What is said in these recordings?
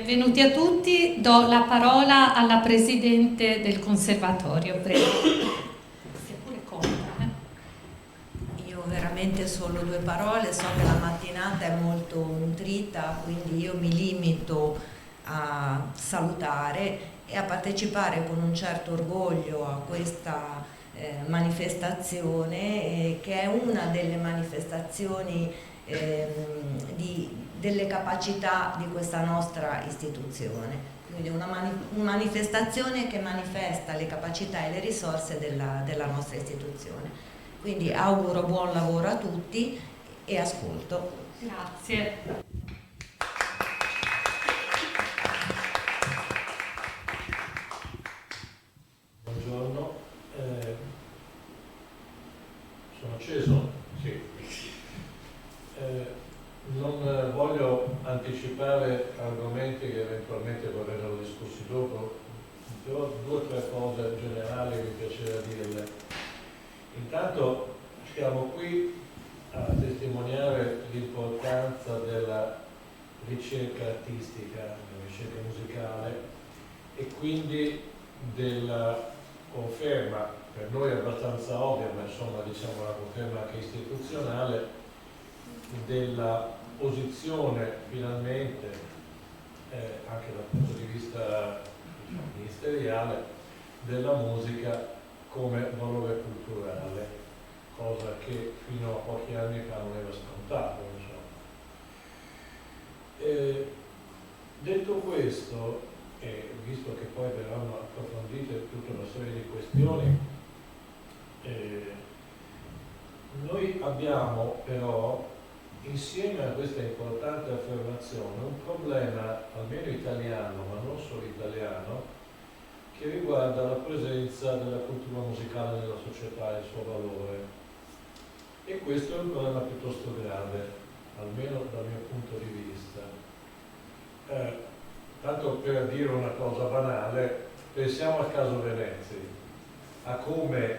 Benvenuti a tutti, do la parola alla Presidente del Conservatorio, prego. Si è pure conta, Io veramente solo due parole, so che la mattinata è molto nutrita, quindi io mi limito a salutare e a partecipare con un certo orgoglio a questa manifestazione che è una delle manifestazioni delle capacità di questa nostra istituzione. Quindi una manifestazione che manifesta le capacità e le risorse della nostra istituzione. Quindi auguro buon lavoro a tutti e ascolto. Grazie. Buongiorno, sono acceso? Sì. Non voglio anticipare argomenti che eventualmente verranno discussi dopo, però due o tre cose generali mi piacerebbe dirle. Intanto siamo qui a testimoniare l'importanza della ricerca artistica, della ricerca musicale e quindi della conferma, per noi abbastanza ovvia, ma insomma diciamo una conferma anche istituzionale, della posizione finalmente, anche dal punto di vista diciamo, ministeriale, della musica come valore culturale, cosa che fino a pochi anni fa non era scontato. Detto questo, visto che poi verranno approfondite tutta una serie di questioni, noi abbiamo però, insieme a questa importante affermazione, un problema, almeno italiano, ma non solo italiano, che riguarda la presenza della cultura musicale nella società e il suo valore. E questo è un problema piuttosto grave, almeno dal mio punto di vista. Tanto per dire una cosa banale, pensiamo al caso Venezia, a come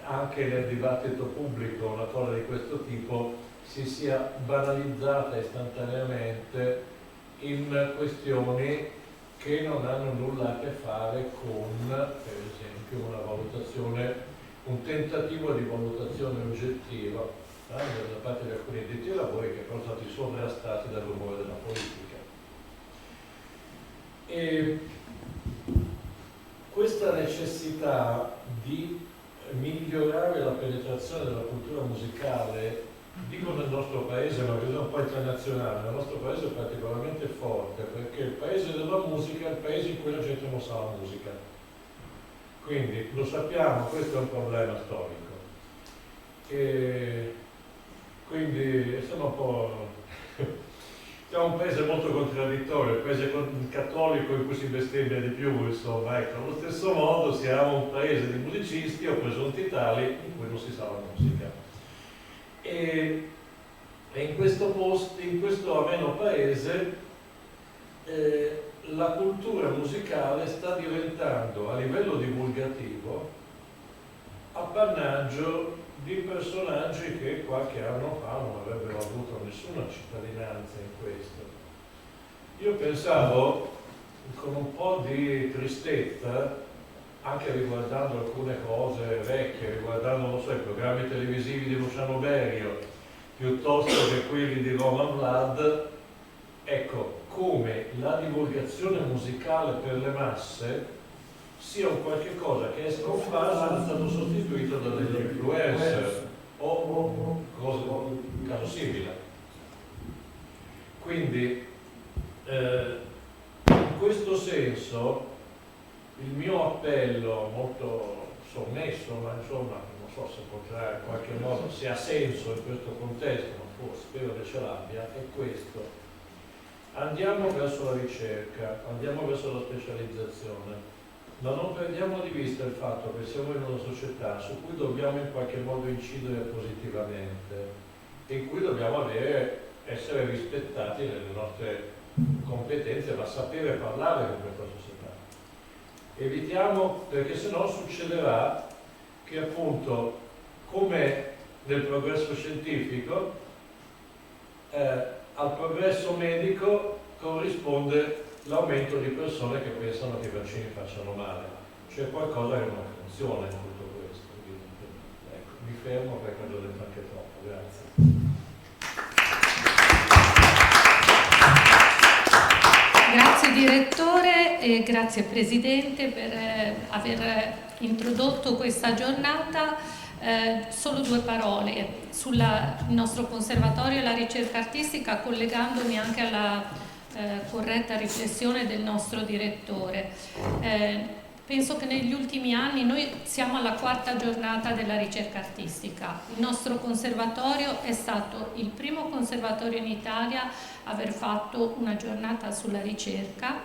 anche nel dibattito pubblico una cosa di questo tipo si sia banalizzata istantaneamente in questioni che non hanno nulla a che fare con, per esempio, una valutazione, un tentativo di valutazione oggettiva da parte di alcuni addetti ai lavori che sono stati sovrastati dal rumore della politica. E questa necessità di migliorare la penetrazione della cultura musicale, dico nel nostro paese, ma credo un po' internazionale, nel nostro paese è particolarmente forte perché il paese della musica è il paese in cui la gente non sa la musica. Quindi lo sappiamo, questo è un problema storico. E quindi siamo un po'. Siamo un paese molto contraddittorio, il paese cattolico in cui si bestemmia di più, insomma, ecco, allo stesso modo siamo un paese di musicisti o presunti tali in cui non si sa la musica. E in questo ameno paese la cultura musicale sta diventando a livello divulgativo appannaggio di personaggi che qualche anno fa non avrebbero avuto nessuna cittadinanza in questo. Io pensavo, con un po' di tristezza, anche riguardando alcune cose vecchie, riguardando, non so, i programmi televisivi di Luciano Berio, piuttosto che quelli di Roman Blood, ecco, come la divulgazione musicale per le masse sia un qualche cosa che è scomparso ed è stato sostituito da degli influencer o caso simile. Quindi in questo senso il mio appello molto sommesso, ma insomma non so se potrà in qualche modo, se ha senso in questo contesto, ma forse spero che ce l'abbia, è questo: andiamo verso la ricerca, andiamo verso la specializzazione, ma non perdiamo di vista il fatto che siamo in una società su cui dobbiamo in qualche modo incidere positivamente e in cui dobbiamo essere rispettati nelle nostre competenze, ma sapere parlare con questa società. Evitiamo, perché sennò succederà che appunto, come nel progresso scientifico, al progresso medico corrisponde l'aumento di persone che pensano che i vaccini facciano male. C'è qualcosa che non funziona in tutto questo. Quindi, ecco, mi fermo perché ho già detto anche troppo. Grazie. Grazie direttore e grazie Presidente per aver introdotto questa giornata. Solo due parole sul nostro conservatorio e la ricerca artistica, collegandomi anche alla corretta riflessione del nostro direttore. Penso che negli ultimi anni noi siamo alla 4ª giornata della ricerca artistica. Il nostro conservatorio è stato il primo conservatorio in Italia a aver fatto una giornata sulla ricerca.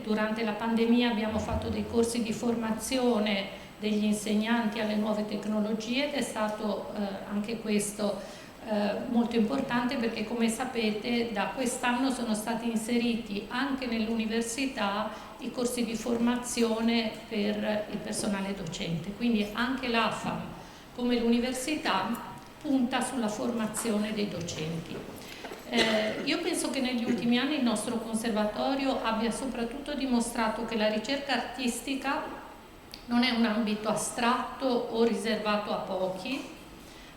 Durante la pandemia abbiamo fatto dei corsi di formazione degli insegnanti alle nuove tecnologie ed è stato anche questo molto importante, perché come sapete da quest'anno sono stati inseriti anche nell'università i corsi di formazione per il personale docente, quindi anche l'AFAM come l'università punta sulla formazione dei docenti. Io penso che negli ultimi anni il nostro conservatorio abbia soprattutto dimostrato che la ricerca artistica non è un ambito astratto o riservato a pochi,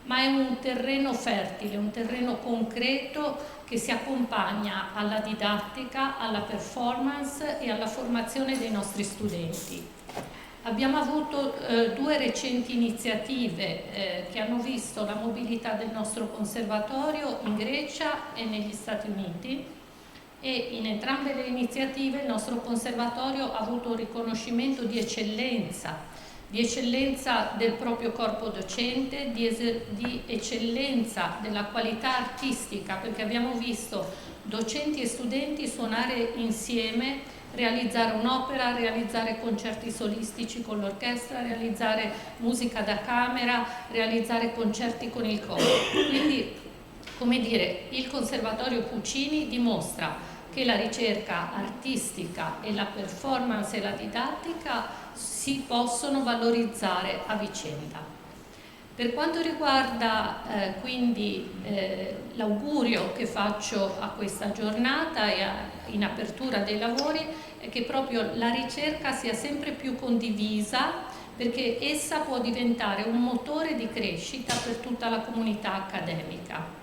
ma è un terreno fertile, un terreno concreto che si accompagna alla didattica, alla performance e alla formazione dei nostri studenti. Abbiamo avuto due recenti iniziative che hanno visto la mobilità del nostro conservatorio in Grecia e negli Stati Uniti, e in entrambe le iniziative il nostro conservatorio ha avuto un riconoscimento di eccellenza del proprio corpo docente, di eccellenza della qualità artistica, perché abbiamo visto docenti e studenti suonare insieme, realizzare un'opera, realizzare concerti solistici con l'orchestra, realizzare musica da camera, realizzare concerti con il coro. Quindi, come dire, il Conservatorio Puccini dimostra che la ricerca artistica e la performance e la didattica si possono valorizzare a vicenda. Per quanto riguarda quindi l'augurio che faccio a questa giornata e in apertura dei lavori è che proprio la ricerca sia sempre più condivisa, perché essa può diventare un motore di crescita per tutta la comunità accademica.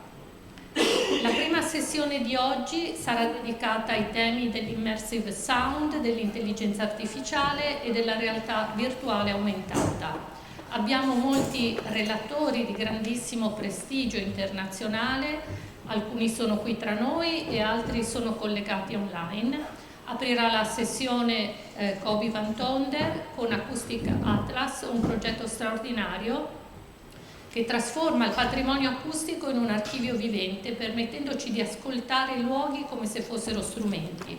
La prima sessione di oggi sarà dedicata ai temi dell'immersive sound, dell'intelligenza artificiale e della realtà virtuale aumentata. Abbiamo molti relatori di grandissimo prestigio internazionale, alcuni sono qui tra noi e altri sono collegati online. Aprirà la sessione Cobi van Tonder con Accoustic Atlas, un progetto straordinario che trasforma il patrimonio acustico in un archivio vivente, permettendoci di ascoltare i luoghi come se fossero strumenti.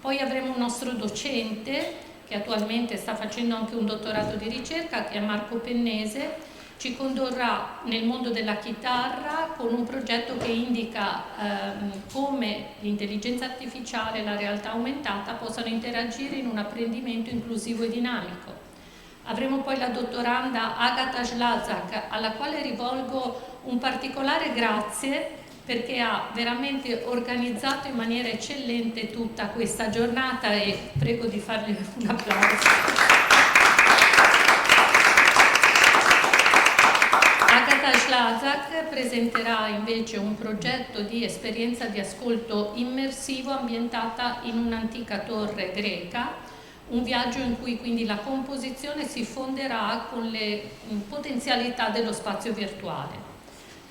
Poi avremo un nostro docente, che attualmente sta facendo anche un dottorato di ricerca, che è Marco Pennese, ci condurrà nel mondo della chitarra con un progetto che indica come l'intelligenza artificiale e la realtà aumentata possano interagire in un apprendimento inclusivo e dinamico. Avremo poi la dottoranda Agata Slazak, alla quale rivolgo un particolare grazie perché ha veramente organizzato in maniera eccellente tutta questa giornata e prego di farle un applauso. Agata Slazak presenterà invece un progetto di esperienza di ascolto immersivo ambientata in un'antica torre greca, un viaggio in cui quindi la composizione si fonderà con le potenzialità dello spazio virtuale.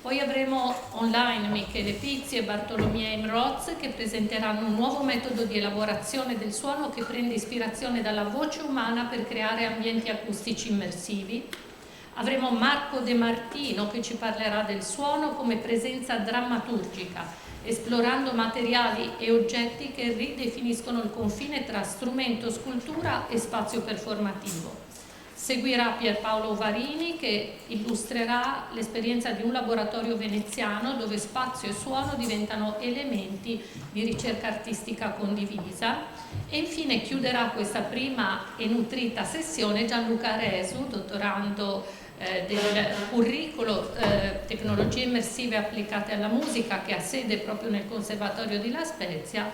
Poi avremo online Michele Pizzi e Bartolomei Imroz che presenteranno un nuovo metodo di elaborazione del suono che prende ispirazione dalla voce umana per creare ambienti acustici immersivi. Avremo Marco De Martino che ci parlerà del suono come presenza drammaturgica, esplorando materiali e oggetti che ridefiniscono il confine tra strumento, scultura e spazio performativo. Seguirà Pierpaolo Varini che illustrerà l'esperienza di un laboratorio veneziano dove spazio e suono diventano elementi di ricerca artistica condivisa. E infine chiuderà questa prima e nutrita sessione Gianluca Resu, dottorando del curriculum Tecnologie Immersive applicate alla musica, che ha sede proprio nel Conservatorio di La Spezia,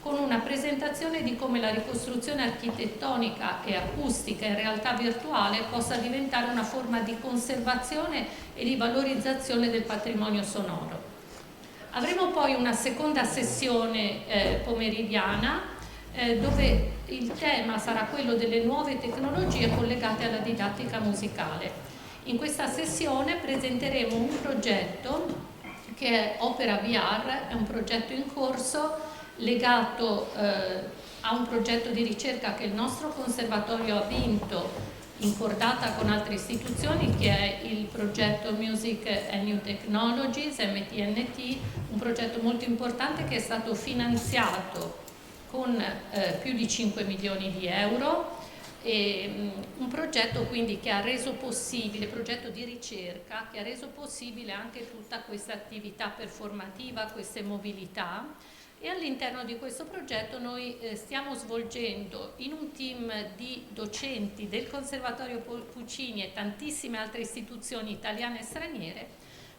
con una presentazione di come la ricostruzione architettonica e acustica in realtà virtuale possa diventare una forma di conservazione e di valorizzazione del patrimonio sonoro. Avremo poi una seconda sessione pomeridiana dove il tema sarà quello delle nuove tecnologie collegate alla didattica musicale. In questa sessione presenteremo un progetto che è Opera VR, è un progetto in corso legato a un progetto di ricerca che il nostro conservatorio ha vinto in cordata con altre istituzioni, che è il progetto Music and New Technologies, MTNT, un progetto molto importante che è stato finanziato con più di 5 milioni di euro, e un progetto quindi che ha reso possibile, progetto di ricerca, che ha reso possibile anche tutta questa attività performativa, queste mobilità. E all'interno di questo progetto noi stiamo svolgendo in un team di docenti del Conservatorio Puccini e tantissime altre istituzioni italiane e straniere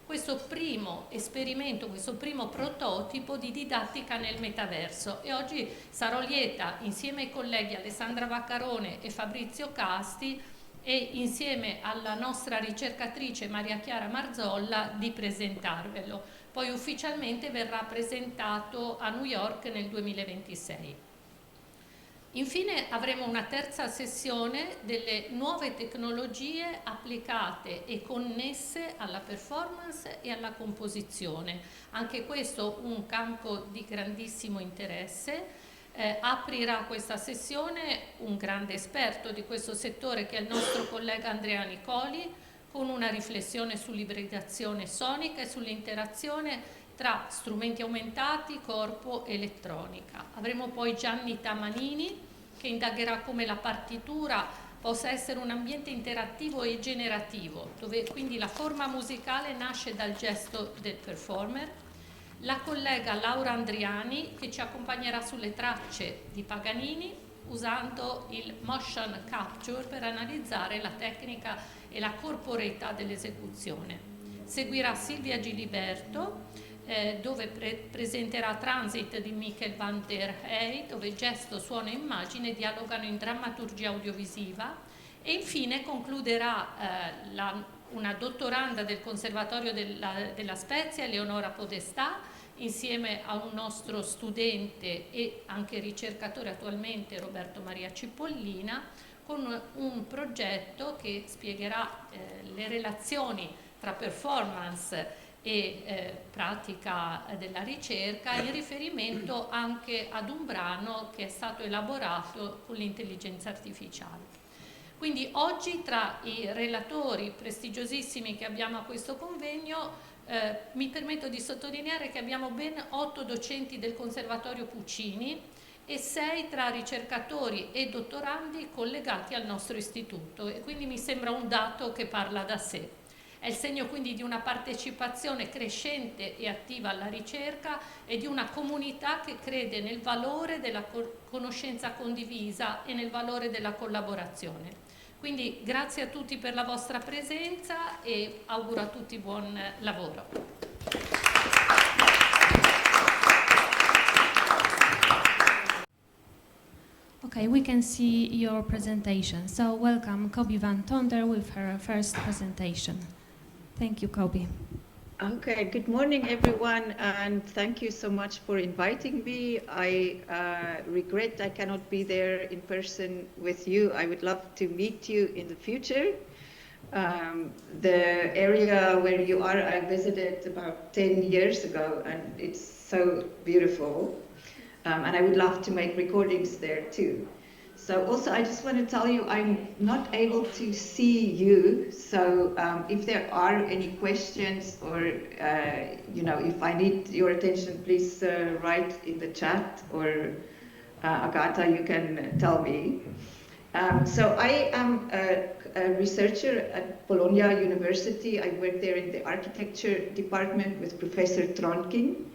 questo primo esperimento, questo primo prototipo di didattica nel metaverso, e oggi sarò lieta insieme ai colleghi Alessandra Vaccarone e Fabrizio Casti e insieme alla nostra ricercatrice Maria Chiara Marzolla di presentarvelo. Poi ufficialmente verrà presentato a New York nel 2026. Infine avremo una terza sessione delle nuove tecnologie applicate e connesse alla performance e alla composizione. Anche questo un campo di grandissimo interesse. Aprirà questa sessione un grande esperto di questo settore che è il nostro collega Andrea Nicoli, con una riflessione sull'ibridazione sonica e sull'interazione tra strumenti aumentati, corpo e elettronica. Avremo poi Gianni Tamanini che indagherà come la partitura possa essere un ambiente interattivo e generativo, dove quindi la forma musicale nasce dal gesto del performer. La collega Laura Andriani che ci accompagnerà sulle tracce di Paganini usando il motion capture per analizzare la tecnica e la corporeità dell'esecuzione. Seguirà Silvia Giliberto dove presenterà Transit di Michael van der Hey, dove gesto, suono e immagine dialogano in drammaturgia audiovisiva, e infine concluderà una dottoranda del Conservatorio della Spezia, Eleonora Podestà, insieme a un nostro studente e anche ricercatore attualmente, Roberto Maria Cipollina, con un progetto che spiegherà le relazioni tra performance e pratica della ricerca in riferimento anche ad un brano che è stato elaborato con l'intelligenza artificiale. Quindi oggi tra i relatori prestigiosissimi che abbiamo a questo convegno mi permetto di sottolineare che abbiamo ben 8 docenti del Conservatorio Puccini e 6 tra ricercatori e dottorandi collegati al nostro istituto, e quindi mi sembra un dato che parla da sé. È il segno quindi di una partecipazione crescente e attiva alla ricerca e di una comunità che crede nel valore della conoscenza condivisa e nel valore della collaborazione. Quindi grazie a tutti per la vostra presenza e auguro a tutti buon lavoro. Okay, we can see your presentation. So welcome Cobi van Tonder with her first presentation. Thank you, Cobi. Okay, good morning everyone, and thank you so much for inviting me. I regret I cannot be there in person with you. I would love to meet you in the future. The area where you are, I visited about 10 years ago, and it's so beautiful. And I would love to make recordings there too. So also I just want to tell you I'm not able to see you, so if there are any questions or you know, if I need your attention, please write in the chat, or Agatha, you can tell me. So I am a researcher at Bologna University. I work there in the architecture department with Professor Tronkin.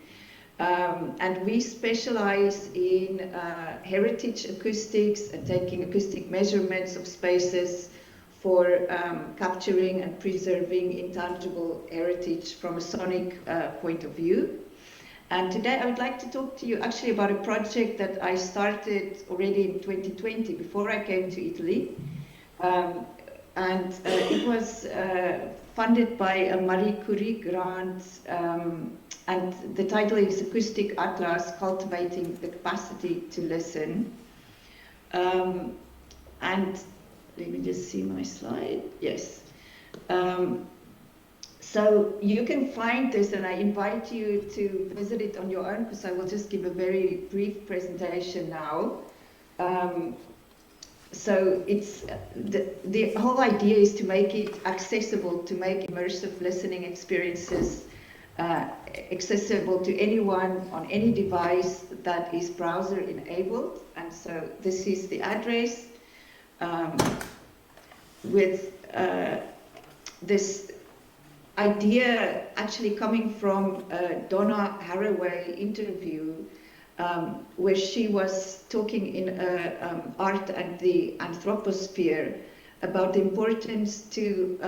And we specialize in heritage acoustics and taking acoustic measurements of spaces for capturing and preserving intangible heritage from a sonic point of view. And today I would like to talk to you actually about a project that I started already in 2020, before I came to Italy. It was funded by a Marie Curie grant, and the title is Acoustic Atlas, Cultivating the Capacity to Listen. And let me just see my slide. Yes. So you can find this, and I invite you to visit it on your own, because I will just give a very brief presentation now. So it's the whole idea is to make it accessible, to make immersive listening experiences accessible to anyone on any device that is browser enabled. And so this is the address with this idea actually coming from a Donna Haraway interview, where she was talking in Art and the Anthroposphere about the importance to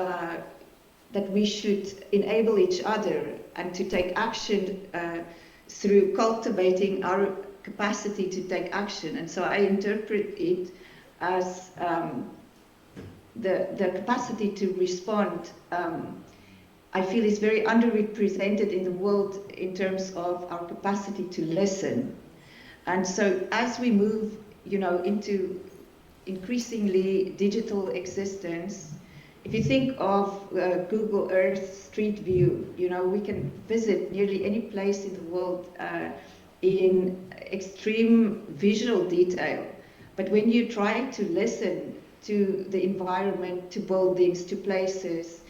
that we should enable each other and to take action through cultivating our capacity to take action. And so I interpret it as the capacity to respond. I feel is very underrepresented in the world in terms of our capacity to listen. And so as we move, into increasingly digital existence, if you think of Google Earth Street View, we can visit nearly any place in the world in extreme visual detail. But when you try to listen to the environment, to buildings, to places,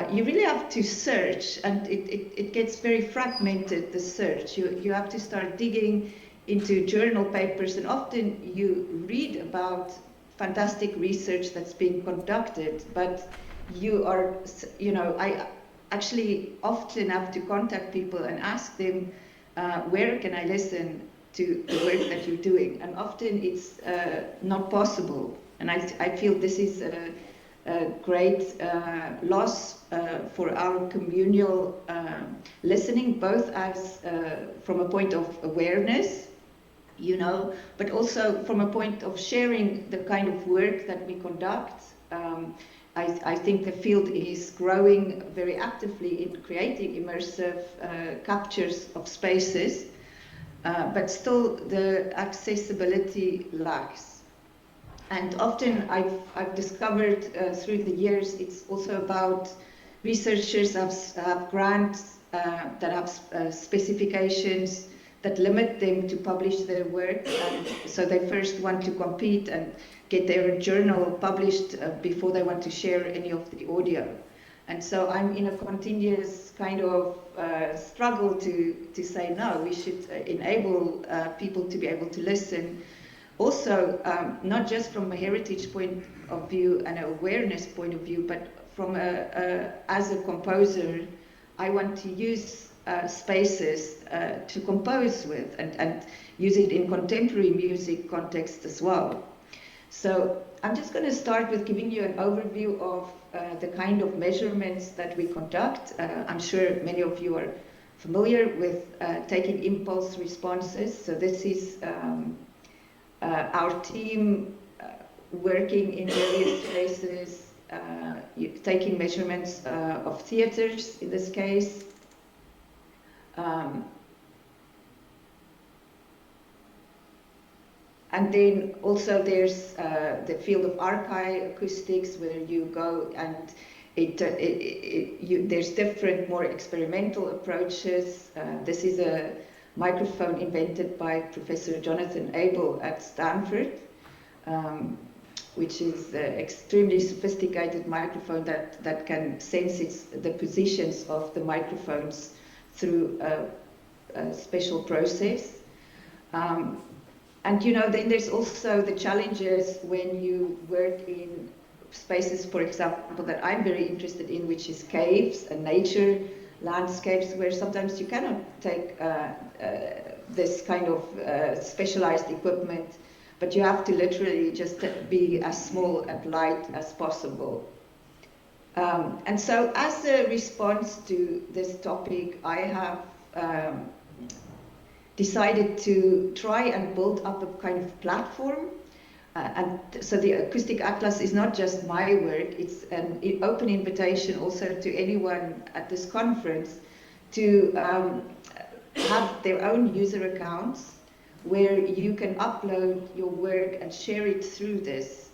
you really have to search, and it gets very fragmented, the search. You have to start digging into journal papers, and often you read about fantastic research that's being conducted, but I actually often have to contact people and ask them, where can I listen to the work that you're doing? And often it's not possible. And I feel this is a great loss for our communal listening, both as from a point of awareness, but also from a point of sharing the kind of work that we conduct. I think the field is growing very actively in creating immersive captures of spaces, but still the accessibility lacks. And often I've discovered through the years, it's also about researchers have grants that have specifications that limit them to publish their work. And so they first want to compete and get their journal published before they want to share any of the audio. And so I'm in a continuous kind of struggle to say, no, we should enable people to be able to listen. Also, not just from a heritage point of view and an awareness point of view, but from as a composer, I want to use spaces to compose with and use it in contemporary music context as well. So I'm just going to start with giving you an overview of the kind of measurements that we conduct. I'm sure many of you are familiar with taking impulse responses. So this is our team working in various places, taking measurements of theaters in this case. And then also there's the field of archiacoustics, where you go and there's different, more experimental approaches. This is a microphone invented by Professor Jonathan Abel at Stanford, which is an extremely sophisticated microphone that can sense the positions of the microphones through a special process. And then there's also the challenges when you work in spaces, for example, that I'm very interested in, which is caves and nature landscapes, where sometimes you cannot take this kind of specialized equipment, but you have to literally just be as small and light as possible. And so as a response to this topic, I have decided to try and build up a kind of platform. And so the Acoustic Atlas is not just my work, it's an open invitation also to anyone at this conference to have their own user accounts where you can upload your work and share it through this.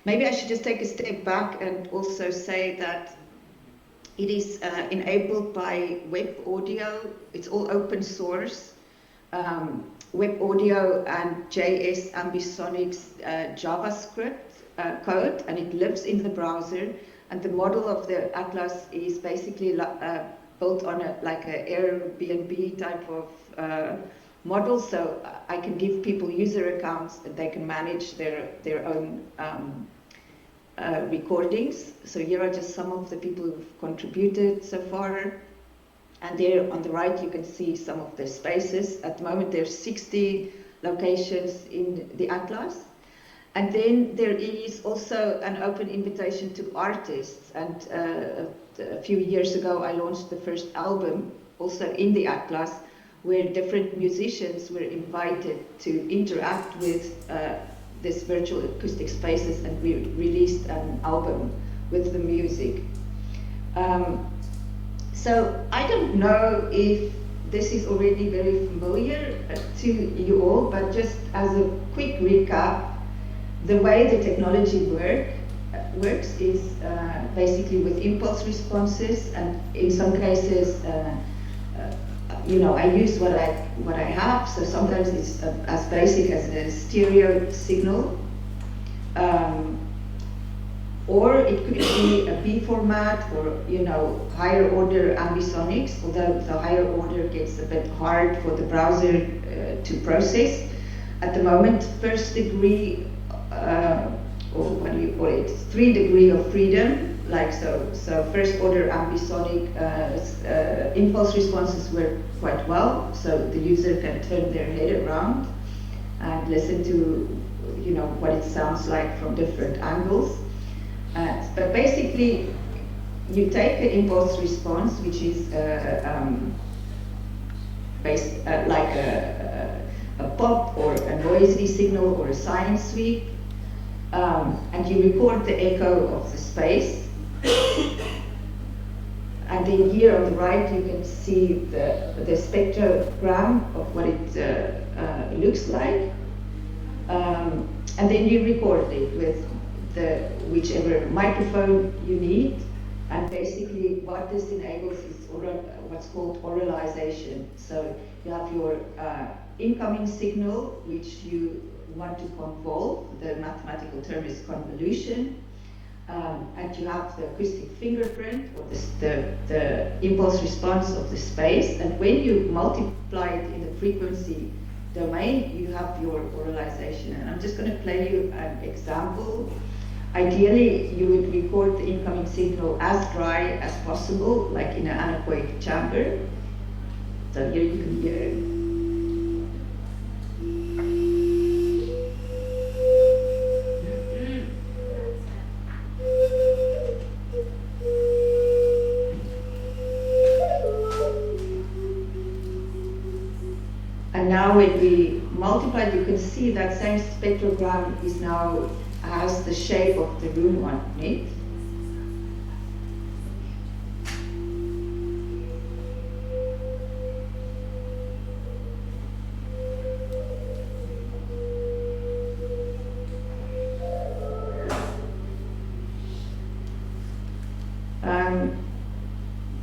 Maybe I should just take a step back and also say that it is enabled by web audio. It's all open source. Web audio and JS Ambisonics JavaScript code, and it lives in the browser. And the model of the Atlas is basically built on like an Airbnb type of model. So I can give people user accounts and they can manage their own recordings. So here are just some of the people who've contributed so far. And there on the right, you can see some of the spaces. At the moment, there's 60 locations in the Atlas. And then there is also an open invitation to artists. And a few years ago, I launched the first album, also in the Atlas, where different musicians were invited to interact with this virtual acoustic spaces, and we released an album with the music. So I don't know if this is already very familiar to you all, but just as a quick recap, the way the technology works is basically with impulse responses, and in some cases, I use what I have. So sometimes it's as basic as a stereo signal. Or it could be a B format, or higher order ambisonics, although the higher order gets a bit hard for the browser to process. At the moment, first degree, or what do you call it, 3 degree of freedom, like so first order ambisonic impulse responses work quite well, so the user can turn their head around and listen to what it sounds like from different angles. But basically, you take an impulse response, which is like a pop or a noisy signal or a sine sweep, and you record the echo of the space. And then here on the right, you can see the spectrogram of what it looks like, and then you record it with whichever microphone you need. And basically what this enables is what's called oralization. So you have your incoming signal, which you want to convolve. The mathematical term is convolution. And you have the acoustic fingerprint, or the impulse response of the space. And when you multiply it in the frequency domain, you have your oralization. And I'm just going to play you an example. Ideally, you would record the incoming signal as dry as possible, like in an anechoic chamber. So here you can hear it. And now when we multiply, you can see that same spectrogram is now has the shape of the room on it.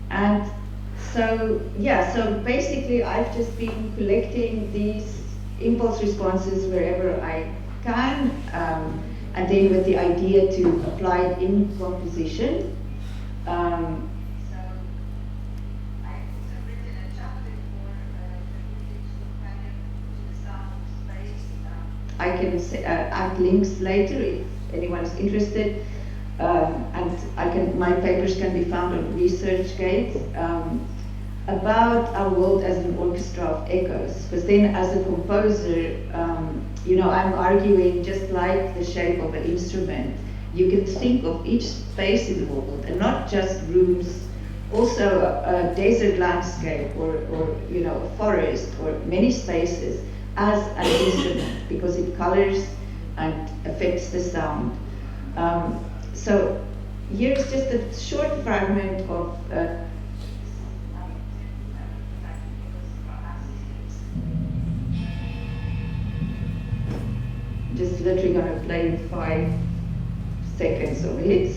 And so basically I've just been collecting these impulse responses wherever I can, and then with the idea to apply it in composition. So I've also written a chapter for the I can add links later if anyone is interested, and my papers can be found on ResearchGate about our world as an orchestra of echoes. Because then, as a composer, I'm arguing just like the shape of an instrument. You can think of each space in the world, and not just rooms also a desert landscape or you know, a forest or many spaces as an instrument because it colors and affects the sound. So here's just a short fragment of just literally going to play 5 seconds of it.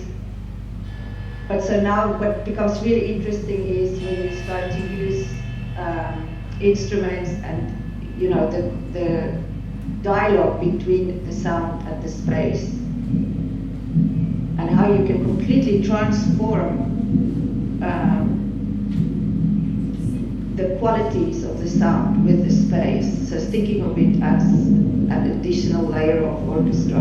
But so now what becomes really interesting is when you start to use instruments and you know the dialogue between the sound and the space, and how you can completely transform the qualities of the sound with the space. So thinking of it as an additional layer of orchestra.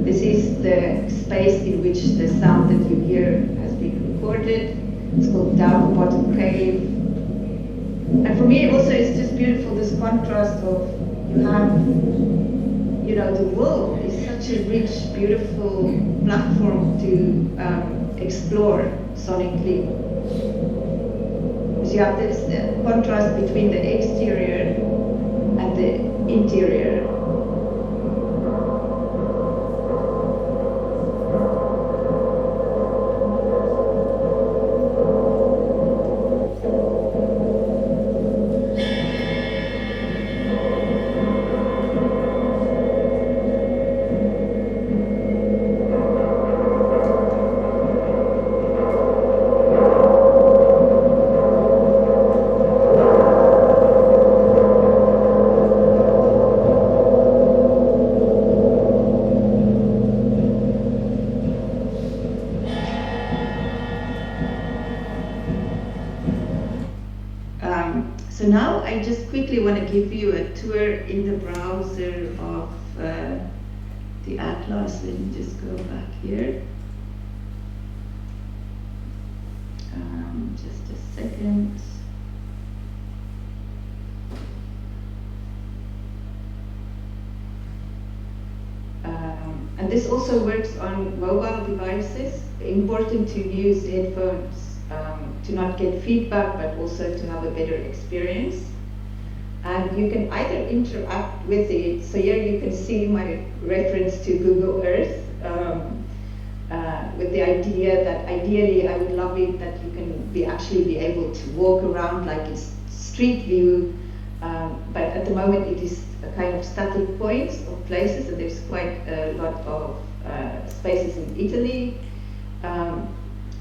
This is the space in which the sound that you hear has been recorded. It's called Down the Bottom Cave. And for me also it's just beautiful, this contrast of you have, you know, the world is such a rich, beautiful platform to explore sonically. So you have this contrast between the exterior and the interior. So now I just quickly want to give you a tour in the browser of the Atlas. Let me just go back here. Just a second. And this also works on mobile devices. Important to use headphones to not get feedback, but also to have a better experience. And you can either interact with it. So here you can see my reference to Google Earth with the idea that ideally I would love it that you can actually be able to walk around like it's street view. But at the moment it is a kind of static points of places, and there's quite a lot of spaces in Italy.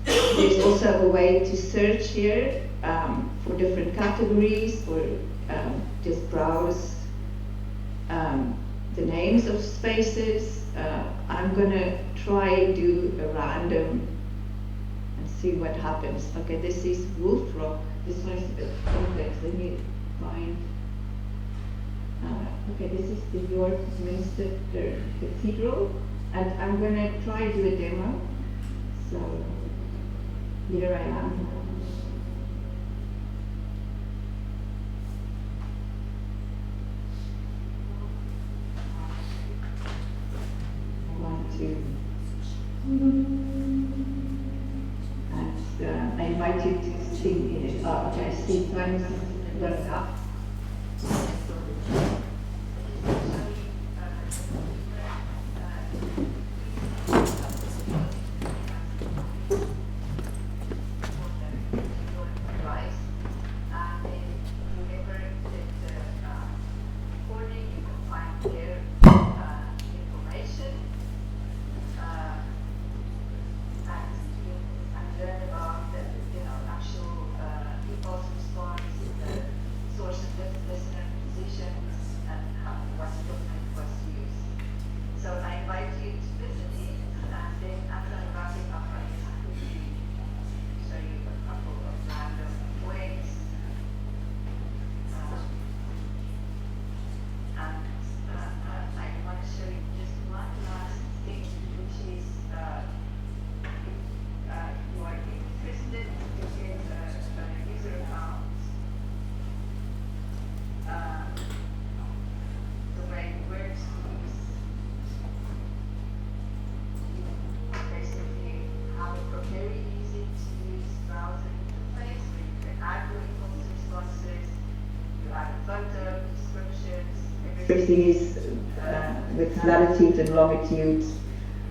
There's also a way to search here for different categories, or just browse the names of spaces. I'm gonna try do a random and see what happens. Okay, this is Wolf Rock. This one is a bit complex. Let me find. Okay, this is the York Minster Cathedral, and I'm gonna try do a demo. So here I am. And I invite you to sing in it. Oh, okay, I see time's running up. everything is with latitude and longitude.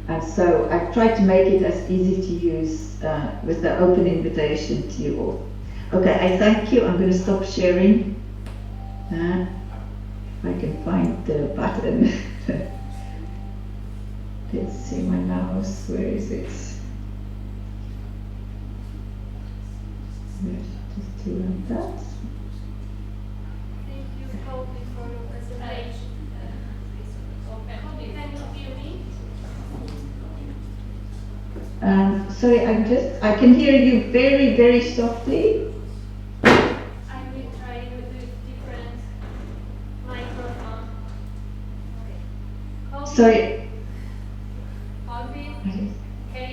And so I've tried to make it as easy to use with the open invitation to you all. Okay, I thank you. I'm going to stop sharing. If I can find the button. Let's see my mouse. Where is it? Just do like that. Thank you, Cobi, for your presentation. Cobi, can you hear me? Sorry, I can hear you very, very softly. I will try with different microphone. Cobi, Sorry. Cobi, can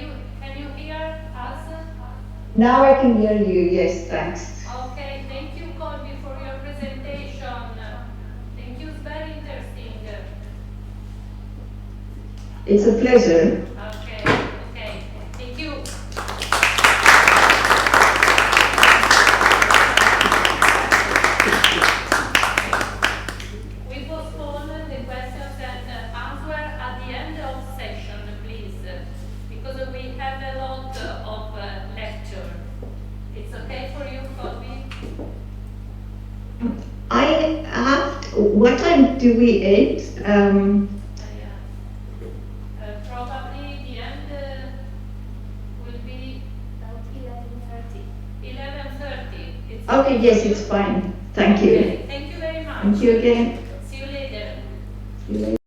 you hear us? Now I can hear you. Yes, thanks. Okay, thank you, Cobi, for your presentation. Thank you, it's very interesting. It's a pleasure. Okay, thank you. We postpone the questions and answers at the end of session, please, because we have a lot of lecture. It's okay for you, Cobi? I have. What time do we end? Probably the end will be 11:30. 11:30. Okay, yes, it's fine. Thank you. Okay, thank you very much. Thank you again. See you later. See you later.